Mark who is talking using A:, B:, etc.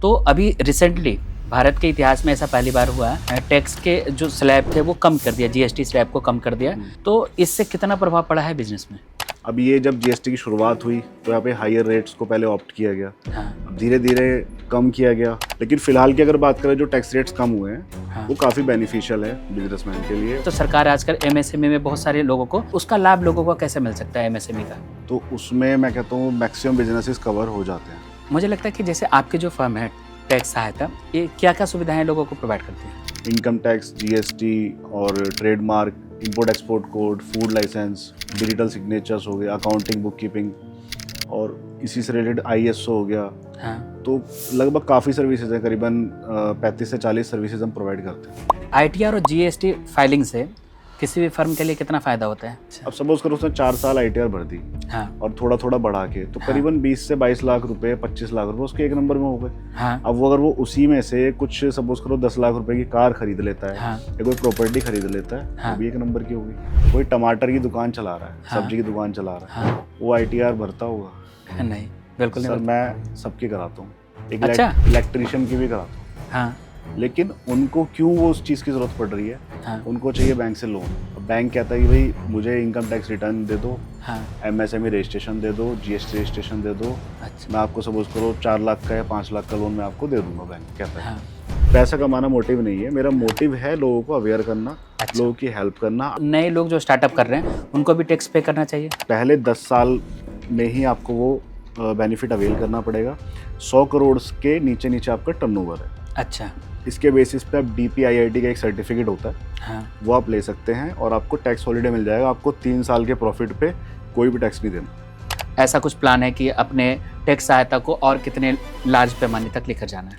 A: तो अभी रिसेंटली भारत के इतिहास में ऐसा पहली बार हुआ है, टैक्स के जो स्लैब थे वो कम कर दिया, जीएसटी स्लैब को कम कर दिया। तो इससे कितना प्रभाव पड़ा है बिजनेस में?
B: अब ये जब जीएसटी की शुरुआत हुई तो यहाँ पे हायर रेट्स को पहले ऑप्ट किया गया, अब धीरे धीरे कम किया गया। लेकिन फिलहाल की अगर बात करें, जो टैक्स रेट्स कम हुए हैं वो काफ़ी बेनिफिशियल है बिजनेसमैन के लिए।
A: तो सरकार आजकल एमएसएमई में बहुत सारे लोगों को उसका लाभ लोगों को कैसे मिल सकता है एमएसएमई का?
B: तो उसमें मैं कहता हूँ मैक्सिमम बिजनेसेस कवर हो जाते हैं।
A: मुझे लगता है कि जैसे आपकी जो फर्म है टैक्स सहायता, ये क्या क्या सुविधाएं लोगों को प्रोवाइड करती है?
B: इनकम टैक्स, जीएसटी और trademark, import export code, food licence, digital signatures हो गए, अकाउंटिंग, बुक कीपिंग और इसी से रिलेटेड आईएसओ हो गया। तो लगभग काफ़ी सर्विसेज हैं, करीबन 35 से 40 सर्विसेज हम प्रोवाइड करते हैं।
A: आईटीआर और जीएसटी फाइलिंग से किसी भी फर्म के लिए कितना फ़ायदा होता है?
B: अब सपोज करो उसने 4 साल आईटीआर भर दी और थोड़ा थोड़ा बढ़ा के तो करीबन 20 से 22 लाख रुपए, 25 लाख रुपए उसके एक नंबर में हो गए। अब वो अगर वो उसी में से कुछ सपोज करो 10 लाख रुपए की कार खरीद लेता है या कोई प्रॉपर्टी खरीद लेता है, वो भी एक नंबर की होगी। कोई टमाटर की दुकान चला रहा है, सब्जी की दुकान चला रहा है, वो आईटीआर भरता होगा?
A: नहीं, बिल्कुल नहीं।
B: सर मैं सबकी कराता हूँ, एक
A: अच्छा?
B: इलेक्ट्रीशियन की भी कराता हूँ। लेकिन उनको क्यों वो उस चीज़ की ज़रूरत पड़ रही है? उनको चाहिए बैंक से लोन। बैंक कहता है कि भाई मुझे इनकम टैक्स रिटर्न दे दो, एमएसएमई रजिस्ट्रेशन दे दो, जीएसटी रजिस्ट्रेशन दे दो। मैं आपको सपोज करो 4 लाख का या 5 लाख का लोन मैं आपको दे दूंगा। बैंक कहता है पैसा कमाना मोटिव नहीं है, मेरा मोटिव है लोगों को अवेयर करना, लोगों की हेल्प करना।
A: नए लोग जो स्टार्टअप कर रहे हैं उनको भी टैक्स पे करना चाहिए? पहले
B: 10 साल में ही आपको वो बेनिफिट अवेल करना पड़ेगा। 100 करोड़ के नीचे नीचे आपका टर्नओवर है।
A: अच्छा।
B: इसके बेसिस पे आप DPIIT का एक सर्टिफिकेट होता है, वो आप ले सकते हैं और आपको टैक्स हॉलीडे मिल जाएगा। आपको 3 साल के प्रॉफिट पे कोई भी टैक्स नहीं देना।
A: ऐसा कुछ प्लान है कि अपने टैक्स सहायता को और कितने लार्ज पैमाने तक लेकर जाना है?